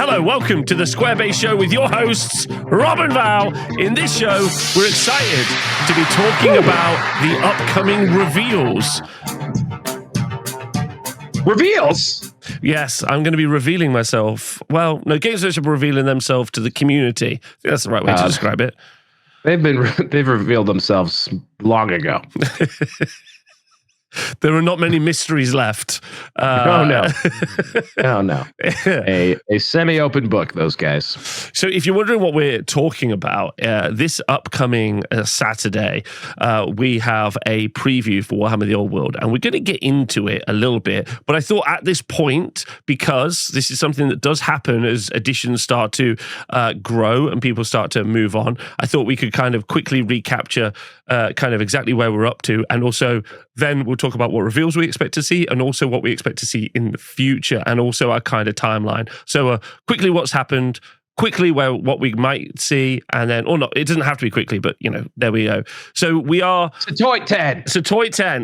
Hello, welcome to the Squarebase Show with your hosts, Rob and Val. In this show, we're excited to be talking about the upcoming reveals. Reveals? Yes, I'm going to be revealing myself. Well, no, Games Workshop are revealing themselves to the community. I think that's the right way to describe it. They've revealed themselves long ago. There are not many mysteries left. Oh no. A semi-open book, those guys. So if you're wondering what we're talking about, this upcoming Saturday, we have a preview for Warhammer the Old World, and we're going to get into it a little bit. But I thought at this point, because this is something that does happen as editions start to grow and people start to move on, I thought we could kind of quickly recapture kind of exactly where we're up to, and also then we'll talk about what reveals we expect to see and also what we expect to see in the future, and also our kind of timeline. So quickly what's happened, quickly what we might see, and then, or not, it doesn't have to be quickly, but there we go. So we are... It's a toy 10.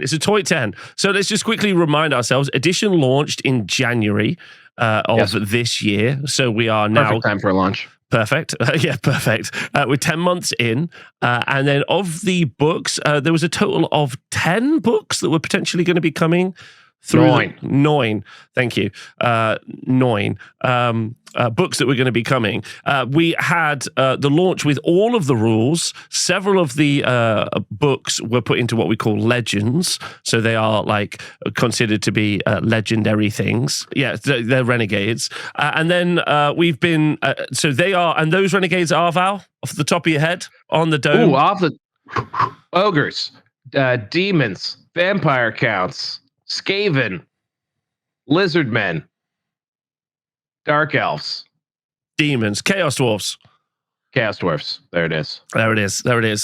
It's a toy 10. So let's just quickly remind ourselves, edition launched in January of this year. So we are now... Perfect time for a launch. Perfect. Perfect. We're 10 months in. And then of the books, there was a total of 10 books that were potentially going to be coming through. Nine. Thank you. 9 books that were going to be coming. We had the launch with all of the rules. Several of the books were put into what we call legends. So they are like considered to be legendary things. Yeah, they're renegades. And then we've been, so they are, and those renegades are, Val, off the top of your head on the dome. Ooh, off the ogres, demons, vampire counts, Skaven, lizard men, dark elves, demons, chaos dwarfs. There it is.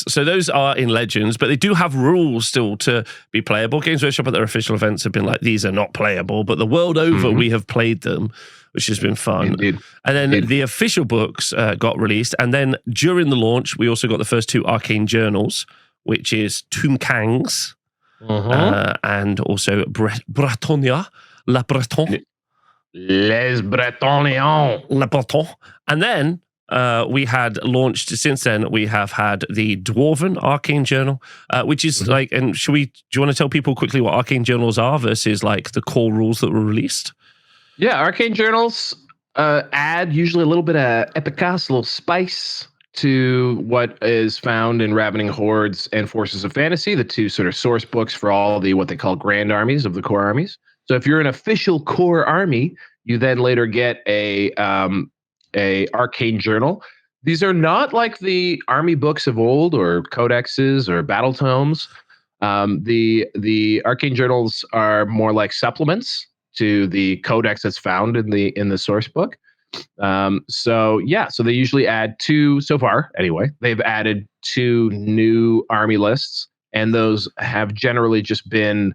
So those are in Legends, but they do have rules still to be playable. Games Workshop at their official events have been like, these are not playable, but the world over, we have played them, which has been fun. Indeed. And then the official books got released. And then during the launch, we also got the first 2 arcane journals, which is Tomb Kangs, and also Bretonia, La Breton. Les Bretoniens. La Breton. And then we had launched, since then, we have had the Dwarven Arcane Journal, which is like, and do you want to tell people quickly what Arcane Journals are versus like the core rules that were released? Yeah, Arcane Journals add usually a little bit of epicas, a little spice to what is found in Ravening Hordes and Forces of Fantasy, the 2 sort of source books for all the what they call grand armies of the core armies. So if you're an official core army, you then later get a arcane journal. These are not like the army books of old or codexes or battle tomes. The arcane journals are more like supplements to the codex that's found in the source book. So they usually add 2 so far. Anyway, they've added 2 new army lists, and those have generally just been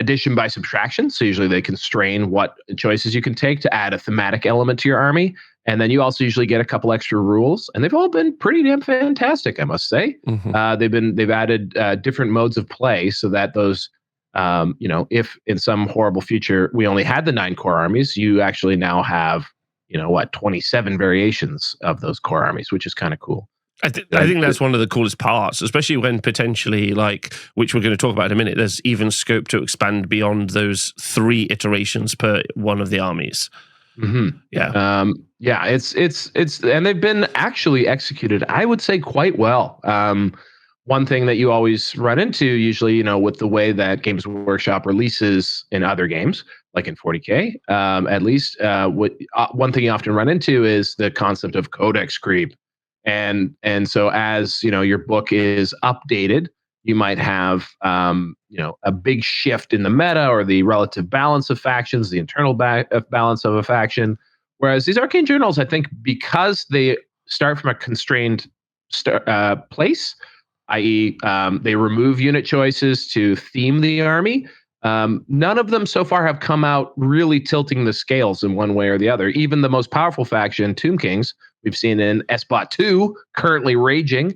addition by subtraction. So usually they constrain what choices you can take to add a thematic element to your army. And then you also usually get a couple extra rules, and they've all been pretty damn fantastic, I must say. They've added different modes of play so that those, if in some horrible future we only had the 9 core armies, you actually now have, 27 variations of those core armies, which is kind of cool. I think that's one of the coolest parts, especially when potentially, like, which we're going to talk about in a minute, there's even scope to expand beyond those 3 iterations per one of the armies. It's and they've been actually executed, I would say, quite well. One thing that you always run into, usually, with the way that Games Workshop releases in other games, like in 40K, at least, one thing you often run into is the concept of codex creep. And so as your book is updated, you might have a big shift in the meta or the relative balance of factions, the internal balance of a faction. Whereas these arcane journals, I think, because they start from a constrained place, i.e., they remove unit choices to theme the army. None of them so far have come out really tilting the scales in one way or the other. Even the most powerful faction, Tomb Kings, we've seen in SBOT 2, currently raging,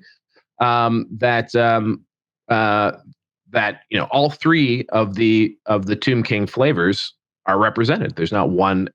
that all 3 of the Tomb King flavors are represented. There's not one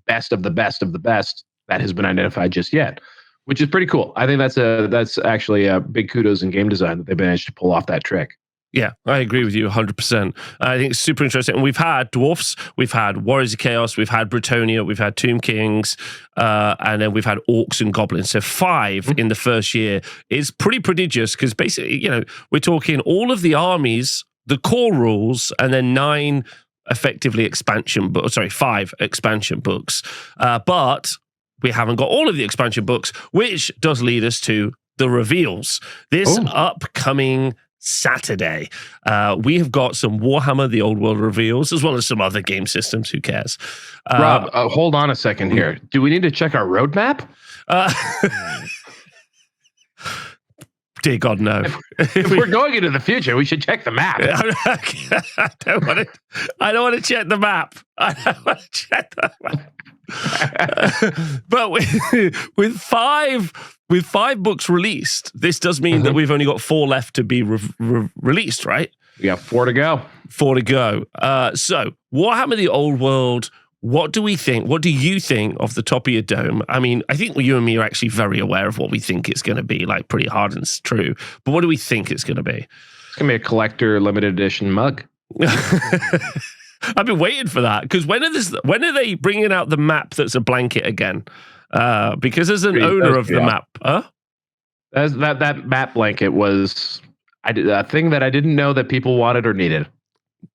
best of the best of the best that has been identified just yet, which is pretty cool. I think that's actually a big kudos in game design that they managed to pull off that trick. Yeah, I agree with you 100%. I think it's super interesting. And we've had dwarfs, we've had warriors of chaos, we've had Bretonia, we've had Tomb Kings, and then we've had orcs and goblins. So 5 in the first year is pretty prodigious because basically, we're talking all of the armies, the core rules, and then 9 effectively expansion books. Sorry, 5 expansion books. But we haven't got all of the expansion books, which does lead us to the reveals. This upcoming Saturday, we have got some Warhammer The Old World reveals, as well as some other game systems. Who cares? Rob, hold on a second here. Do we need to check our roadmap? Dear God, no. If we're going into the future, we should check the map. I don't want to check the map. I don't want to check the map. But with 5 books released, this does mean that we've only got 4 left to be released, right? We got 4 to go. 4 to go. So, Warhammer The Old World, what do we think? What do you think off the top of your dome? I mean, I think you and me are actually very aware of what we think it's going to be, like pretty hard and true. But what do we think it's going to be? It's going to be a collector limited edition mug. I've been waiting for that because when are they bringing out the map that's a blanket again? Because as an owner of the map, that map blanket was a thing that I didn't know that people wanted or needed.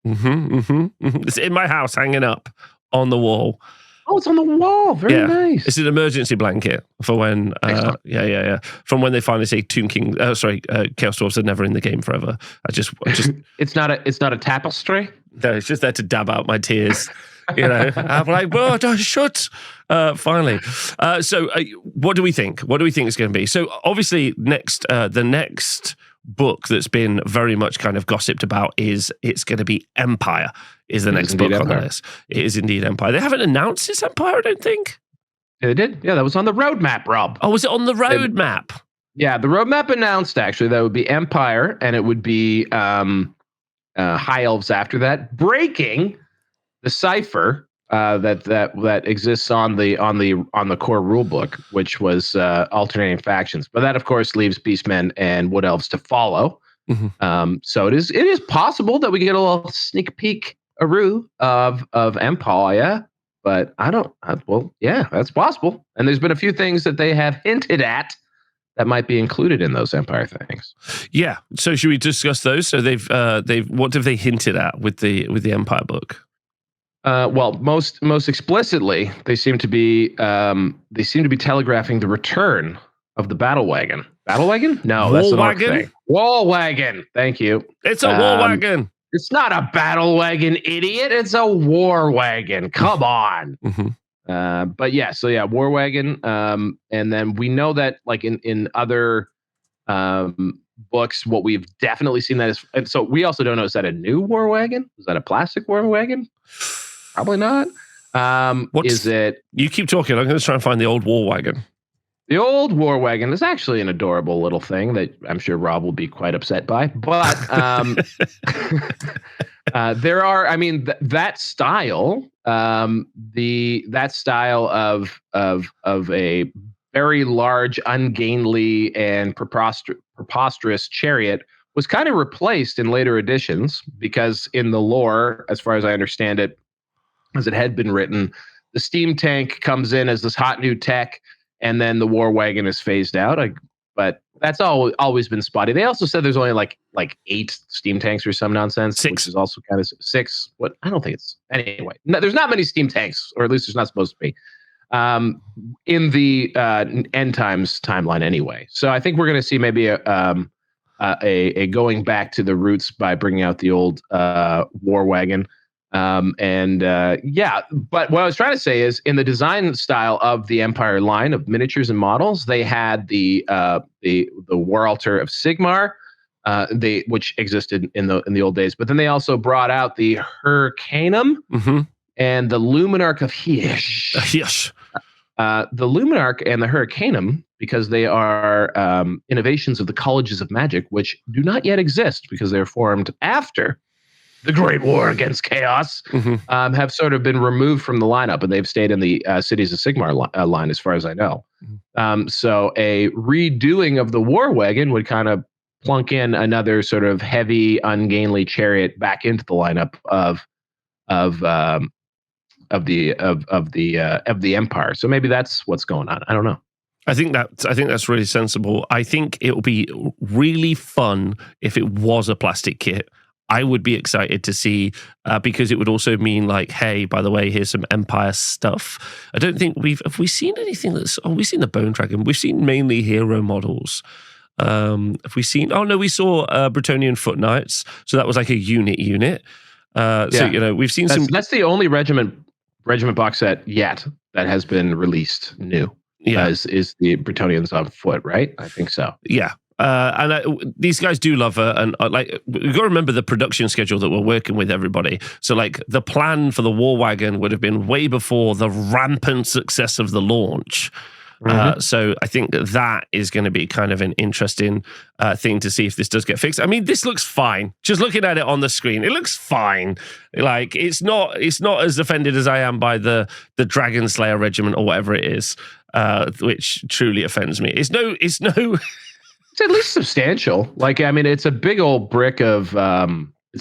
It's in my house, hanging up on the wall. Oh, it's on the wall. Very nice. It's an emergency blanket for when, from when they finally say Chaos Dwarfs are never in the game forever. I just. It's not a tapestry. No, it's just there to dab out my tears. I'm like, well, shut. Finally. So, what do we think? What do we think it's going to be? So, obviously, the next book that's been very much kind of gossiped about is it's going to be Empire. Is the next book on the list? It is indeed Empire. They haven't announced it's Empire, I don't think. Yeah, they did. Yeah, that was on the roadmap, Rob. Oh, was it on the roadmap? Yeah, the roadmap announced actually that would be Empire, and it would be High Elves after that, breaking the cipher that exists on the core rule book, which was alternating factions. But that, of course, leaves Beastmen and Wood Elves to follow. So it is possible that we get a little sneak peek of Empire, but that's possible. And there's been a few things that they have hinted at that might be included in those Empire things. Yeah. So should we discuss those? So they've what have they hinted at with the Empire book? Well, most explicitly, they seem to be telegraphing the return of the battle wagon. Battle wagon? No, that's the wrong thing. Wall wagon. Thank you. It's a war wagon. It's not a battle wagon, idiot. It's a war wagon. Come on. But yeah, so yeah, war wagon. And then we know that like in other books, what we've definitely seen that is, and so we also don't know, is that a new war wagon? Is that a plastic war wagon? Probably not. Is it? You keep talking. I'm going to try and find the old war wagon. The old war wagon is actually an adorable little thing that I'm sure Rob will be quite upset by. But there are, I mean, that style, that style of a very large, ungainly, and preposterous chariot was kind of replaced in later editions because in the lore, as far as I understand it, as it had been written, the steam tank comes in as this hot new tech, and then the war wagon is phased out. But that's always been spotty. They also said there's only like 8 steam tanks or some nonsense. 6. Which is also kind of 6. What I don't think it's anyway. No, there's not many steam tanks, or at least there's not supposed to be, in the end times timeline anyway. So I think we're going to see maybe a going back to the roots by bringing out the old war wagon. But what I was trying to say is in the design style of the Empire line of miniatures and models, they had the War Altar of Sigmar, which existed in the old days. But then they also brought out the Hyrcanum and the Luminarch of Hysh. Yes. The Luminarch and the Hyrcanum, because they are innovations of the colleges of magic, which do not yet exist because they're formed after the Great War Against Chaos, have sort of been removed from the lineup, and they've stayed in the Cities of Sigmar line, as far as I know. So a redoing of the Warwagon would kind of plunk in another sort of heavy, ungainly chariot back into the lineup of the Empire. So maybe that's what's going on. I don't know. I think that's really sensible. I think it will be really fun if it was a plastic kit. I would be excited to see because it would also mean like, hey, by the way, here's some Empire stuff. I don't think have we seen anything that's. Oh, we've seen the Bone Dragon. We've seen mainly hero models. Have we seen? Oh no, we saw Bretonnian Foot Knights. So that was like a unit. So we've seen some. That's the only regiment box set yet that has been released new. Yeah, is the Bretonnians on foot, right? I think so. Yeah. These guys do love like we've got to remember the production schedule that we're working with, everybody. So like the plan for the Warwagon would have been way before the rampant success of the launch. So I think that is going to be kind of an interesting thing to see if this does get fixed. I mean, this looks fine. Just looking at it on the screen, it looks fine. Like it's not as offended as I am by the Dragon Slayer regiment or whatever it is, which truly offends me. It's at least substantial. Like, I mean, it's a big old brick of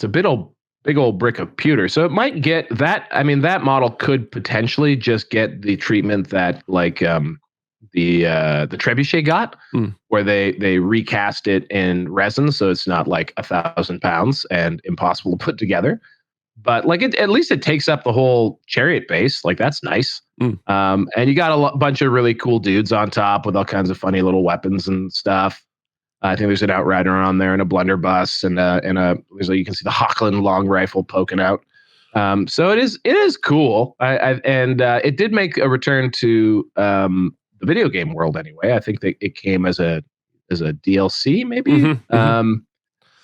big old brick of pewter. So it might get that. I mean, that model could potentially just get the treatment that like the Trebuchet got, where they recast it in resin, so it's not like 1,000 pounds and impossible to put together. But like at least it takes up the whole chariot base. Like that's nice. And you got a bunch of really cool dudes on top with all kinds of funny little weapons and stuff. I think there's an Outrider on there and a blunderbuss and you can see the Hochland long rifle poking out. So it is cool. It did make a return to the video game world anyway. I think that it came as a DLC maybe.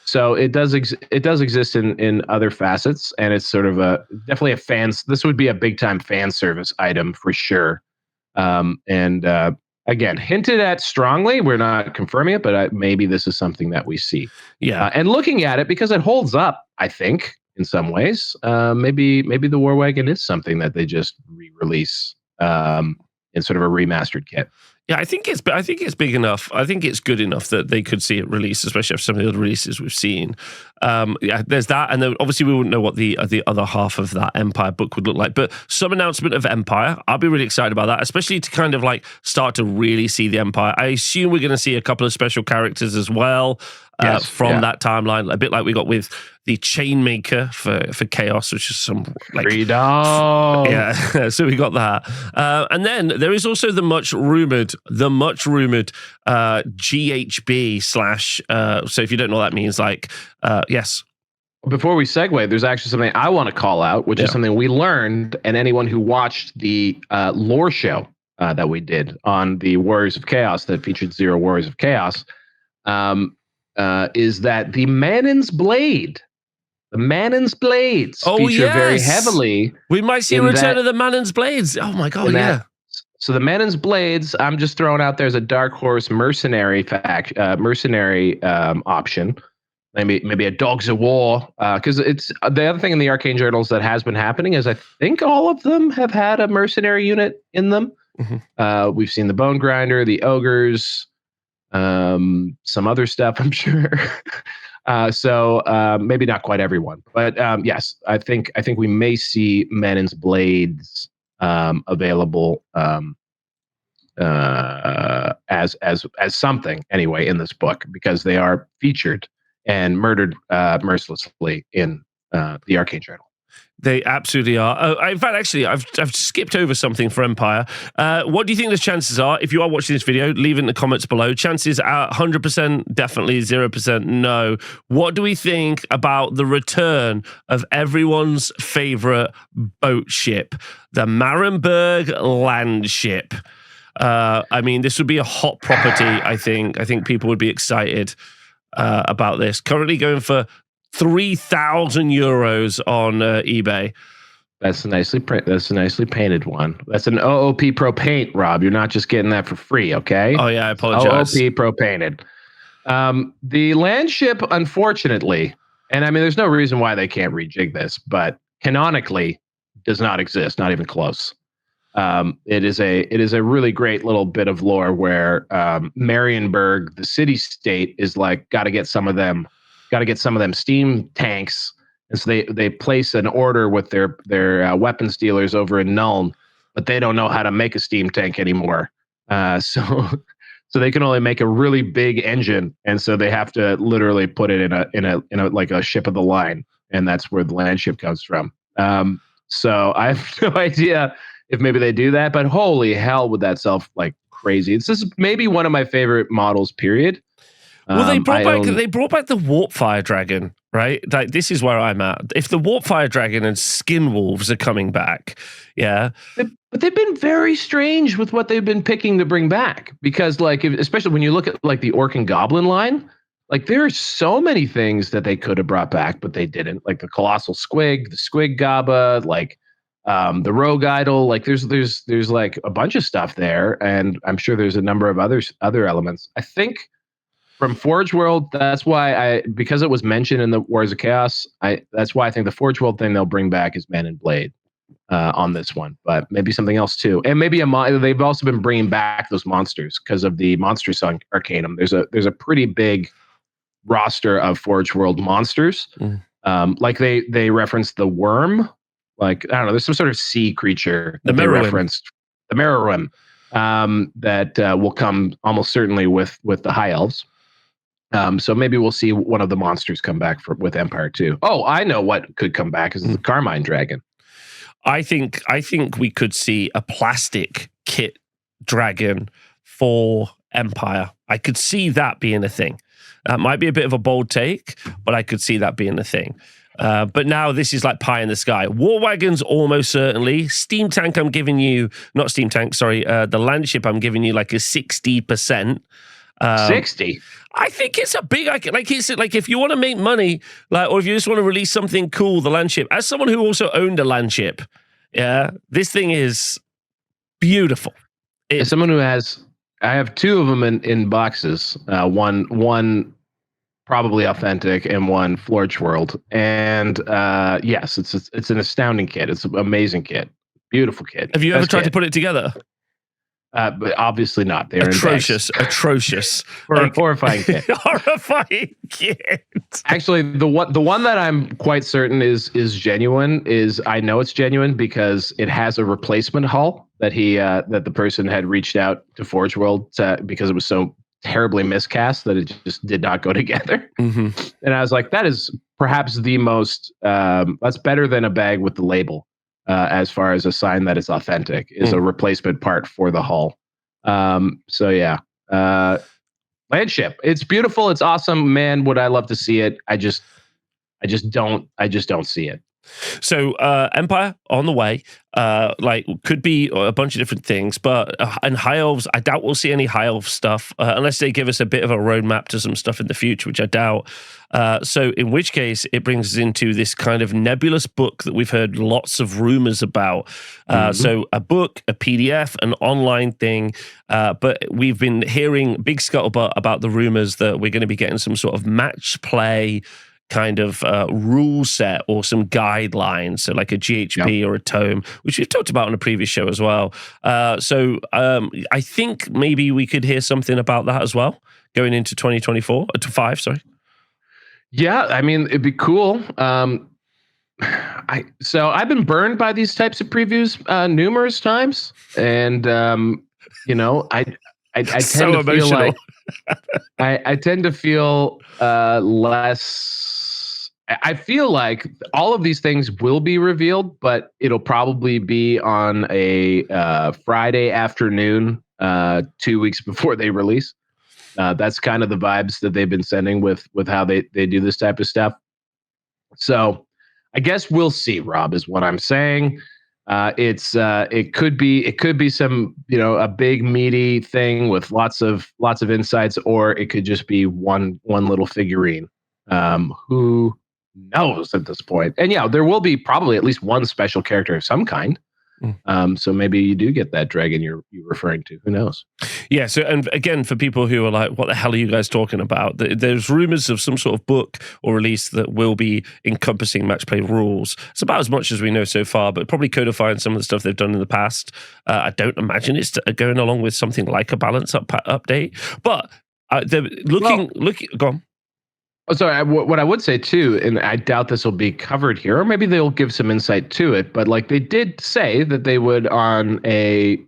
So it does exist in other facets, and it's sort of definitely a fans. This would be a big time fan service item for sure. Again, hinted at strongly. We're not confirming it, but maybe this is something that we see. Yeah. And looking at it, because it holds up, I think in some ways, maybe the Warwagon is something that they just re-release in sort of a remastered kit. Yeah, I think it's big enough. I think it's good enough that they could see it released, especially after some of the other releases we've seen. Yeah, there's that, and then obviously we wouldn't know what the other half of that Empire book would look like. But some announcement of Empire, I'll be really excited about that, especially to kind of like start to really see the Empire. I assume we're going to see a couple of special characters as well. From that timeline, a bit like we got with the Chainmaker for Chaos, which is some like freedom. Yeah, so we got that, and then there is also the much rumored GHB slash. So if you don't know what that means, like yes. Before we segue, there's actually something I want to call out, which is something we learned, and anyone who watched the lore show that we did on the Warriors of Chaos that featured 0 Warriors of Chaos. Is that the Manann's blades feature very heavily. We might see a return of the Manann's blades. Oh my god, yeah. So the Manann's blades, I'm just throwing out there as a dark horse mercenary option. Maybe a Dogs of War, because it's the other thing in the Arcane Journals that has been happening is I think all of them have had a mercenary unit in them. We've seen the Bone Grinder, the Ogres, some other stuff, I'm sure. So maybe not quite everyone, but yes, I think we may see Manann's blades available as something anyway in this book, because they are featured and murdered mercilessly in the Arcane Journal. They absolutely are. In fact, actually, I've skipped over something for Empire. What do you think the chances are? If you are watching this video, leave it in the comments below. Chances are 100% definitely, 0% no. What do we think about the return of everyone's favorite boat ship, the Marienburg land ship? I mean, this would be a hot property, I think. I think people would be excited about this. Currently going for €3,000 on eBay. That's a nicely painted one. That's an OOP Pro Paint, Rob. You're not just getting that for free, okay? Oh yeah, I apologize. OOP Pro Painted. The land ship, unfortunately, And I mean, there's no reason why they can't rejig this, but canonically does not exist, not even close. It is a really great little bit of lore where Marienburg, the city state, is like got to get some of them steam tanks, and so they place an order with their weapons dealers over in Nuln, but they don't know how to make a steam tank anymore. So they can only make a really big engine, and so they have to literally put it in a like a ship of the line, and that's where the land ship comes from. So I have no idea if maybe they do that, but holy hell, would that sell like crazy? This is maybe one of my favorite models. Period. Well, they brought back the Warpfire Dragon, right? Like this is where I'm at. If the Warpfire Dragon and Skin Wolves are coming back, yeah. But they've been very strange with what they've been picking to bring back, because like especially when you look at like the Orc and Goblin line, like there are so many things that they could have brought back, but they didn't. Like the Colossal Squig, the Squig Gaba, like the Rogue Idol. Like there's like a bunch of stuff there, and I'm sure there's a number of other elements. I think from Forge World, that's why because it was mentioned in the Wars of Chaos, that's why I think the Forge World thing they'll bring back is Man and Blade on this one, but maybe something else too, and maybe they've also been bringing back those monsters because of the Monster Song Arcanum. There's a pretty big roster of Forge World monsters. Like they referenced the worm, like I don't know, there's some sort of sea creature that they referenced, the Merowim, that will come almost certainly with the High Elves. So maybe we'll see one of the monsters come back with Empire too. Oh, I know what could come back is the Carmine Dragon. I think we could see a plastic kit dragon for Empire. I could see that being a thing. That might be a bit of a bold take, but I could see that being a thing. But now this is like pie in the sky. Warwagons almost certainly. Steam Tank, I'm giving you, not Steam Tank, sorry, the Landship, I'm giving you like a 60%. 60? I think it's a big, like it's like if you want to make money, like, or if you just want to release something cool, the Landship. As someone who also owned a Landship, yeah, this thing is beautiful. As someone who I have two of them in boxes. One probably authentic and one Forge World. And yes, it's an astounding kit. It's an amazing kit, beautiful kit. Have you ever tried to put it together? But obviously not. They're atrocious. Like, horrifying kit. Horrifying kit. Actually, the one that I'm quite certain is genuine is I know it's genuine because it has a replacement hull that that the person had reached out to Forge World because it was so terribly miscast that it just did not go together. Mm-hmm. And I was like, that is perhaps the most that's better than a bag with the label. As far as a sign that it's authentic, is a replacement part for the hull. So yeah, Landship. It's beautiful. It's awesome, man. Would I love to see it? I just don't see it. So Empire on the way, like could be a bunch of different things, but and High Elves, I doubt we'll see any High Elf stuff unless they give us a bit of a roadmap to some stuff in the future, which I doubt. So in which case it brings us into this kind of nebulous book that we've heard lots of rumors about. So a book, a PDF, an online thing, but we've been hearing big scuttlebutt about the rumors that we're going to be getting some sort of match play kind of rule set or some guidelines, so like a GHP or a tome, which we've talked about on a previous show as well. So I think maybe we could hear something about that as well going into 2024 to 5. Sorry. Yeah, I mean it'd be cool. So I've been burned by these types of previews numerous times, and you know I tend so to feel like I tend to feel less. I feel like all of these things will be revealed, but it'll probably be on a Friday afternoon, 2 weeks before they release. That's kind of the vibes that they've been sending with how they do this type of stuff. So I guess we'll see, Rob, is what I'm saying. It could be some, a big meaty thing with lots of insights, or it could just be one little figurine. Who knows at this point? And yeah, there will be probably at least one special character of some kind. So maybe you do get that dragon you're referring to. Who knows? Yeah. So, and again, for people who are like, what the hell are you guys talking about? There's rumors of some sort of book or release that will be encompassing match play rules. It's about as much as we know so far, but probably codifying some of the stuff they've done in the past. I don't imagine it's going along with something like a balance update, but they're looking, go on. Oh, sorry. What I would say too, and I doubt this will be covered here, or maybe they'll give some insight to it, but like they did say that they would on a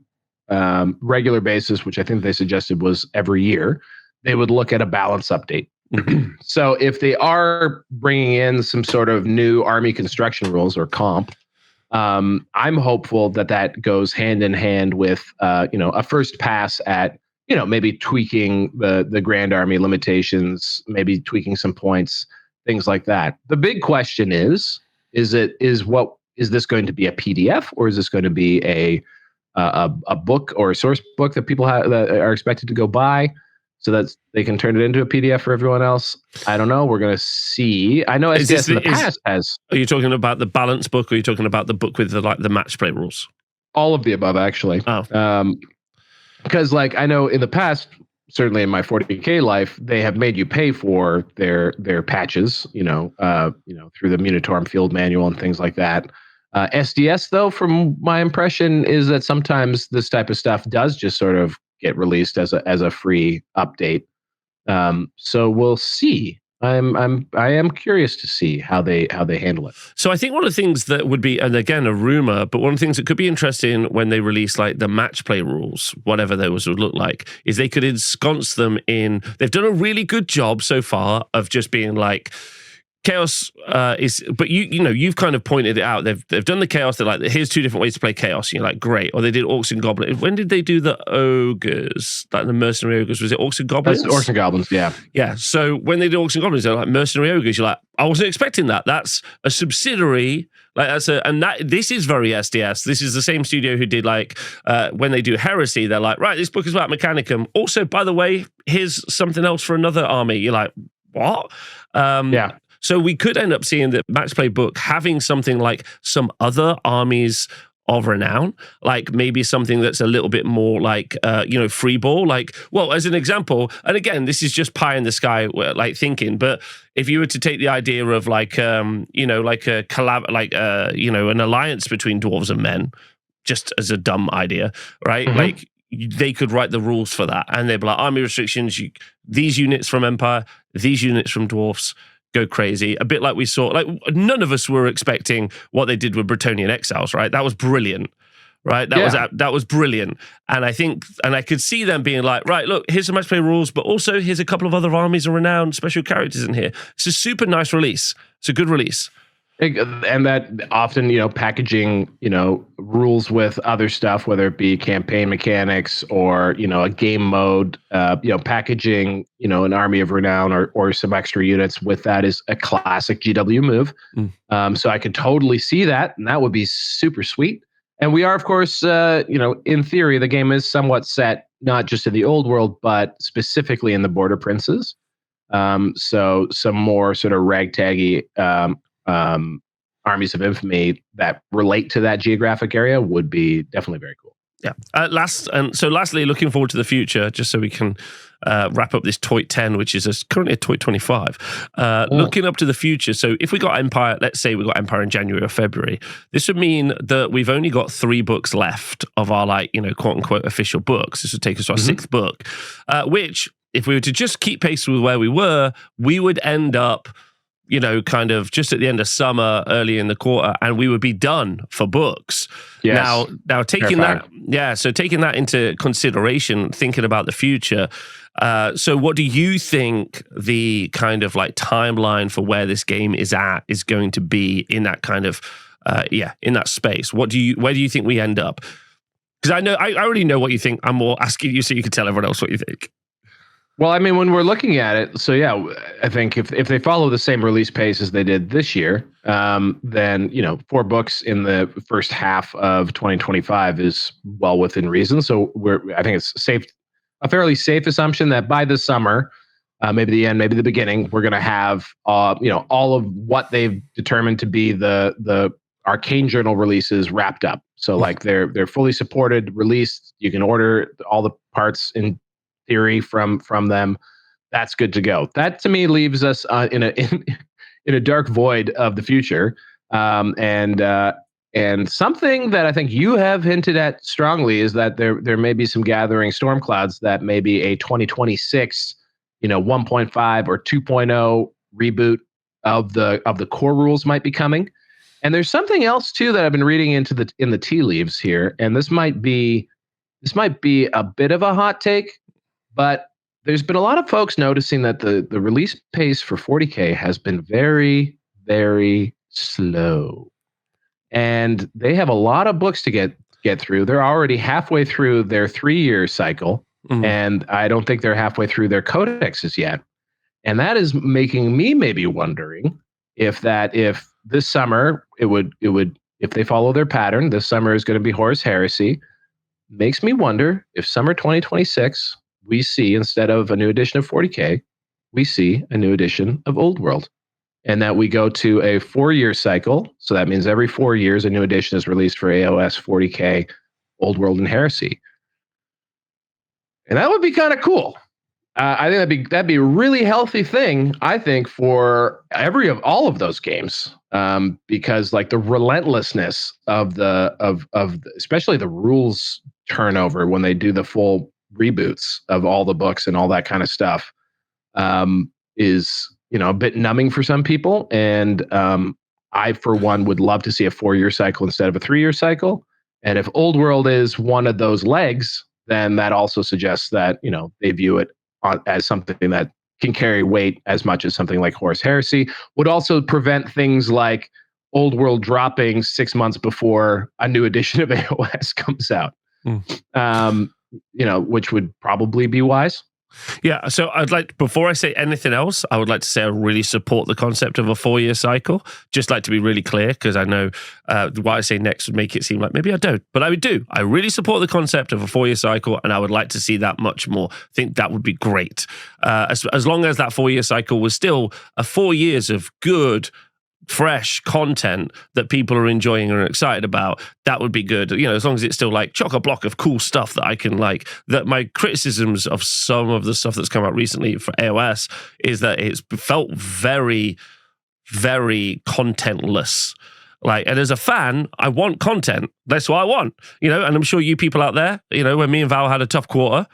regular basis, which I think they suggested was every year, they would look at a balance update. So if they are bringing in some sort of new army construction rules or comp, I'm hopeful that goes hand in hand with a first pass at maybe tweaking the Grand Army limitations, maybe tweaking some points, things like that. The big question is this going to be a PDF, or is this going to be a book or a source book that people that are expected to go buy so that they can turn it into a PDF for everyone else? I don't know. We're going to see. I know SDS in the past has. Are you talking about the balance book, or are you talking about the book with the match play rules? All of the above, actually. Oh. Because I know in the past, certainly in my 40K life, they have made you pay for their patches, through the Munitorum field manual and things like that. SDS, though, from my impression, is that sometimes this type of stuff does just sort of get released as a free update. So we'll see. I am curious to see how they handle it. So I think one of the things that would be, and again, a rumor, but one of the things that could be interesting when they release the match play rules, whatever those would look like, is they could ensconce them in. They've done a really good job so far of just being Chaos is, but you've kind of pointed it out. They've done the Chaos. They're like, here's two different ways to play Chaos. And you're like, great. Or they did Orcs and Goblins. When did they do the Ogres? The Mercenary Ogres? Was it Orcs and Goblins? That's Orcs and Goblins, yeah. Yeah. So when they did Orcs and Goblins, they're like Mercenary Ogres. You're like, I wasn't expecting that. That's a subsidiary. This is very SDS. This is the same studio who did when they do Heresy, they're like, right, this book is about Mechanicum. Also, by the way, here's something else for another army. You're like, what? Yeah. So we could end up seeing the match play book having something like some other armies of renown, maybe something that's a little bit more free ball. As an example, and again, this is just pie in the sky thinking, but if you were to take the idea of a collab, an alliance between dwarves and men, just as a dumb idea, right? Mm-hmm. They could write the rules for that, and they'd be like, army restrictions, these units from Empire, these units from dwarfs, go crazy. A bit like we saw, none of us were expecting what they did with Bretonnian Exiles, right? That was brilliant, right? That was brilliant. And I could see them being like, right, look, here's some match play rules, but also here's a couple of other armies of renowned special characters in here. It's a super nice release. It's a good release. And that often, packaging, rules with other stuff, whether it be campaign mechanics or, a game mode, packaging, an army of renown or some extra units with that is a classic GW move. So I could totally see that, and that would be super sweet. And we are, of course, in theory, the game is somewhat set, not just in the old world, but specifically in the Border Princes. So some more sort of ragtaggy, armies of infamy that relate to that geographic area would be definitely very cool. Yeah. Lastly, looking forward to the future, just so we can wrap up this Toit 10, which is currently a Toit 25. Looking up to the future. So if we got Empire, let's say we got Empire in January or February, this would mean that we've only got 3 books left of our quote unquote official books. This would take us to our 6th book, which if we were to just keep pace with where we were, we would end up kind of just at the end of summer, early in the quarter, and we would be done for books. Yes. Now taking that into consideration, thinking about the future. So what do you think the kind of timeline for where this game is going to be in that kind of in that space? Where do you think we end up? Because I already know what you think. I'm more asking you so you can tell everyone else what you think. Well, I mean, when we're looking at it, so yeah, I think if they follow the same release pace as they did this year, then 4 books in the first half of 2025 is well within reason. So I think it's a fairly safe assumption that by the summer, maybe the end, maybe the beginning, we're going to have all of what they've determined to be the Arcane Journal releases wrapped up. So like they're fully supported, released. You can order all the parts in theory from them. That's good to go. That to me leaves us in a dark void of the future. And something that I think you have hinted at strongly is that there may be some gathering storm clouds that maybe a 2026, 1.5 or 2.0 reboot of the core rules might be coming. And there's something else too that I've been reading in the tea leaves here, and this might be a bit of a hot take, but there's been a lot of folks noticing that the release pace for 40K has been very, very slow. And they have a lot of books to get through. They're already halfway through their 3-year cycle, and I don't think they're halfway through their codexes yet. And that is making me maybe wondering if this summer it would if they follow their pattern, this summer is going to be Horus Heresy. Makes me wonder if summer 2026 we see, instead of a new edition of 40K, we see a new edition of Old World. And that we go to a 4-year cycle. So that means every 4 years, a new edition is released for AOS, 40K, Old World, and Heresy. And that would be kind of cool. I think that'd be a really healthy thing, I think, for all of those games. Because like the relentlessness of especially the rules turnover when they do the full reboots of all the books and all that kind of stuff, is a bit numbing for some people. And I, for one, would love to see a 4-year cycle instead of a 3-year cycle. And if Old World is one of those legs, then that also suggests that, they view it as something that can carry weight as much as something like Horus Heresy. Would also prevent things like Old World dropping 6 months before a new edition of AOS comes out, which would probably be wise. Yeah, so before I say anything else, I would like to say I really support the concept of a 4-year cycle. Just like to be really clear, because I know what I say next would make it seem like maybe I don't, but I would do. I really support the concept of a 4-year cycle, and I would like to see that much more. I think that would be great. As long as that 4-year cycle was still 4 years of good, fresh content that people are enjoying and are excited about, that would be good. As long as it's still like chock-a-block of cool stuff that I can like. That my criticisms of some of the stuff that's come out recently for AOS is that it's felt very, very contentless. And as a fan, I want content. That's what I want, and I'm sure you people out there, when me and Val had a tough quarter,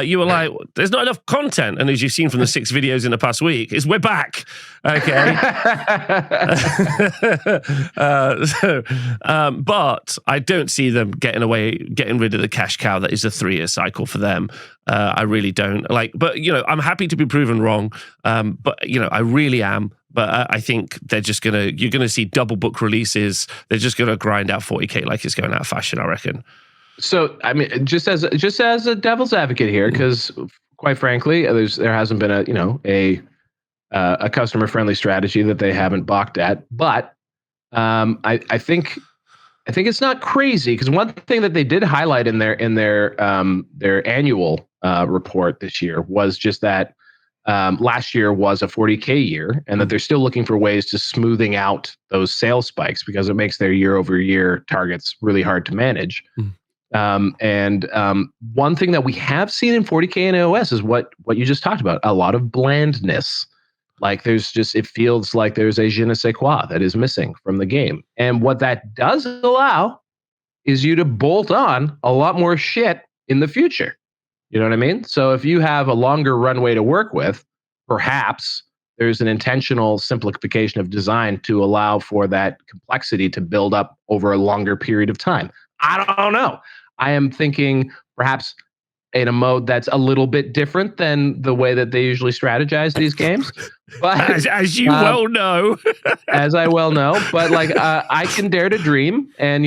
you were like, there's not enough content. And as you've seen from the 6 videos in the past week, we're back. Okay. But I don't see them getting rid of the cash cow that is a 3-year cycle for them. I really don't but I'm happy to be proven wrong. But I really am. But I think you're going to see double book releases. They're just going to grind out 40K like it's going out of fashion, I reckon. So, I mean, just as a devil's advocate here, because quite frankly, there hasn't been a customer friendly strategy that they haven't balked at. But I think it's not crazy, because one thing that they did highlight in their annual report this year was just that. Last year was a 40K year, and that they're still looking for ways to smoothing out those sales spikes, because it makes their year-over-year targets really hard to manage. And one thing that we have seen in 40K and AOS is what you just talked about, a lot of blandness. It feels like there's a je ne sais quoi that is missing from the game. And what that does allow is you to bolt on a lot more shit in the future. You know what I mean? So if you have a longer runway to work with, perhaps there's an intentional simplification of design to allow for that complexity to build up over a longer period of time. I don't know. I am thinking perhaps in a mode that's a little bit different than the way that they usually strategize these games. But as you well know, as I well know, but I can dare to dream, and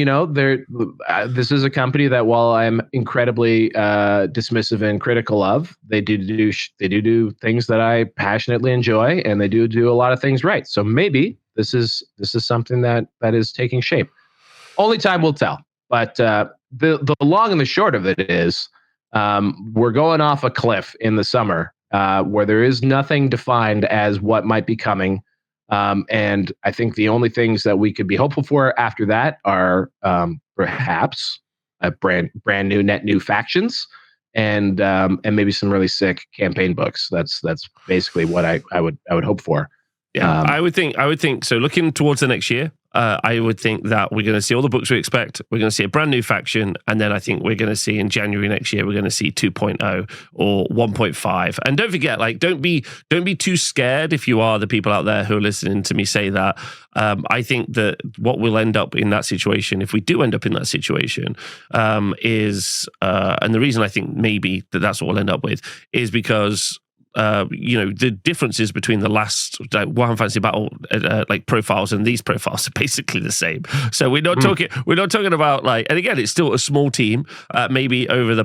this is a company that, while I'm incredibly dismissive and critical of, they do things that I passionately enjoy, and they do a lot of things right. So maybe this is something that is taking shape. Only time will tell. But the long and the short of it is, we're going off a cliff in the summer, where there is nothing defined as what might be coming. And I think the only things that we could be hopeful for after that are perhaps a brand new net new factions and maybe some really sick campaign books. That's basically what I would hope for. Yeah, I would think so. Looking towards the next year, I would think that we're going to see all the books we expect. We're going to see a brand new faction, and then I think we're going to see in January next year, we're going to see 2.0 or 1.5. And don't forget, like, don't be too scared if you are the people out there who are listening to me say that. I think that what we'll end up in that situation, if we do end up in that situation, is and the reason I think maybe that's what we'll end up with is because the differences between the last Warhammer Fantasy Battle like profiles and these profiles are basically the same. So we're not talking about like, and again, it's still a small team. Maybe over the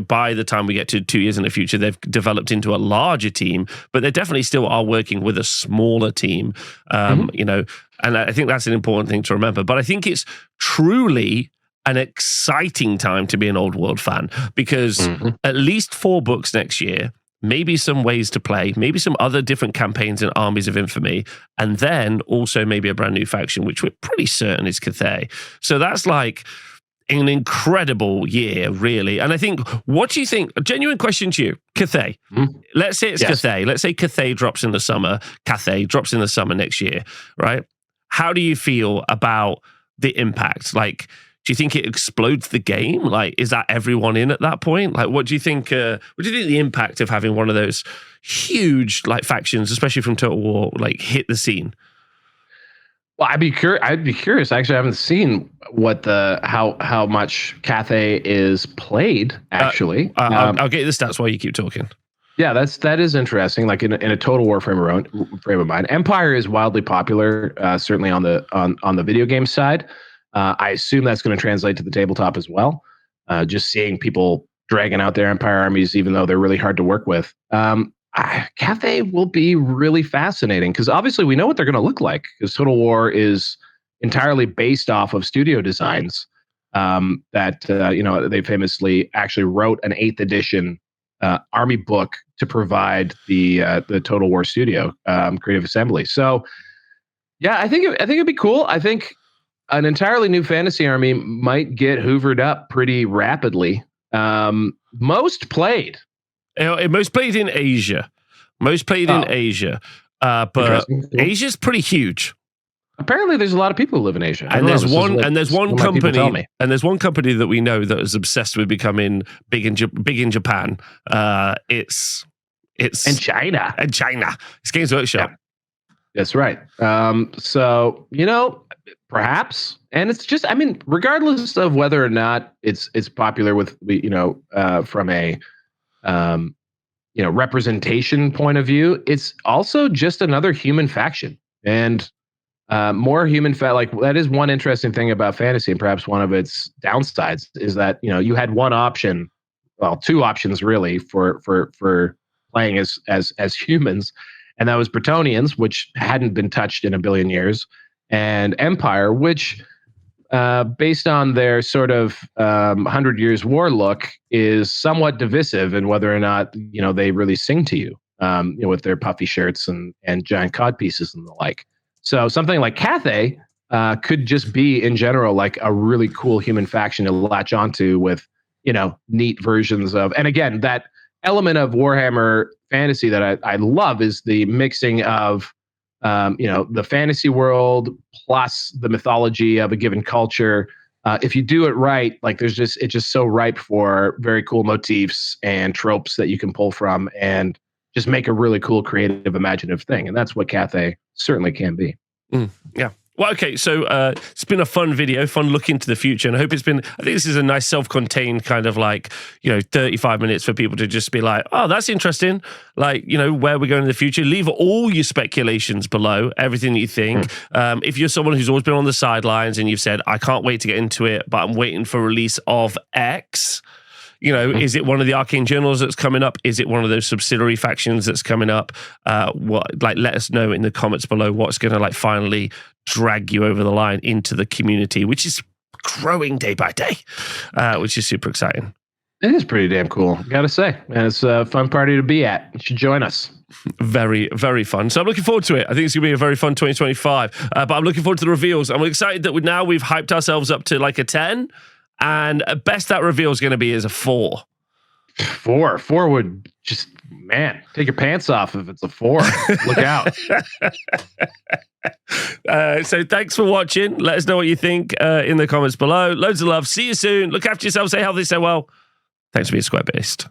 by the time we get to 2 years in the future, they've developed into a larger team, but they definitely still are working with a smaller team. And I think that's an important thing to remember. But I think it's truly an exciting time to be an Old World fan because at least 4 books next year. Maybe some ways to play, maybe some other different campaigns and armies of infamy, and then also maybe a brand new faction, which we're pretty certain is Cathay. So that's like an incredible year, really. And I think, what do you think? A genuine question to you, Cathay. Let's say it's Cathay. Let's say Cathay drops in the summer. Cathay drops in the summer next year, right? How do you feel about the impact? Like, do you think it explodes the game? Like, is that everyone in at that point? Like, what do you think? What do you think the impact of having one of those huge like factions, especially from Total War, like hit the scene? Well, I'd be curious. Actually, I haven't seen what how much Cathay is played. Actually, I'll get you the stats while you keep talking. Yeah, that is interesting. Like in a Total War frame of mind, Empire is wildly popular, certainly on the video game side. I assume that's going to translate to the tabletop as well. Just seeing people dragging out their Empire armies, even though they're really hard to work with. Cathay will be really fascinating because obviously we know what they're going to look like because Total War is entirely based off of studio designs that they famously actually wrote an 8th edition army book to provide the Total War studio creative assembly. So yeah, I think it'd be cool. I think an entirely new fantasy army might get hoovered up pretty rapidly. Most played in Asia. But Asia's pretty huge. Apparently, there's a lot of people who live in Asia. And there's one company that we know that is obsessed with becoming big in Japan. It's and China. It's Games Workshop. Yeah. That's right. So perhaps, and it's just, I mean, regardless of whether or not it's popular with from a representation point of view, it's also just another human faction and more human like that is one interesting thing about fantasy, and perhaps one of its downsides is that you had one option, well, 2 options really for playing as humans, and that was Bretonnians, which hadn't been touched in a billion years, and Empire, which, based on their sort of 100 Years' War look, is somewhat divisive in whether or not they really sing to you, with their puffy shirts and giant cod pieces and the like. So something like Cathay could just be, in general, like a really cool human faction to latch onto with neat versions of. And again, that element of Warhammer fantasy that I love is the mixing of the fantasy world plus the mythology of a given culture. If you do it right, like it's just so ripe for very cool motifs and tropes that you can pull from and just make a really cool, creative, imaginative thing. And that's what Cathay certainly can be. Yeah. Well, okay, so it's been a fun video, fun look into the future, and I think this is a nice self-contained kind of 35 minutes for people to just be like, oh, that's interesting, where we're going in the future. Leave all your speculations below, everything you think. If you're someone who's always been on the sidelines and you've said, I can't wait to get into it, but I'm waiting for release of X, is it one of the Arcane Journals that's coming up? Is it one of those subsidiary factions that's coming up? Let us know in the comments below what's going to finally drag you over the line into the community, which is growing day by day, which is super exciting. It is pretty damn cool, gotta say. And it's a fun party to be at. You should join us. Very, very fun. So I'm looking forward to it. I think it's going to be a very fun 2025. But I'm looking forward to the reveals. I'm excited that now we've hyped ourselves up to like a 10. And best that reveal is going to be is a 4. 4 would just, man, take your pants off if it's a 4. Look out. So thanks for watching. Let us know what you think in the comments below. Loads of love. See you soon. Look after yourself. Stay healthy. Stay well. Thanks for being Square Based.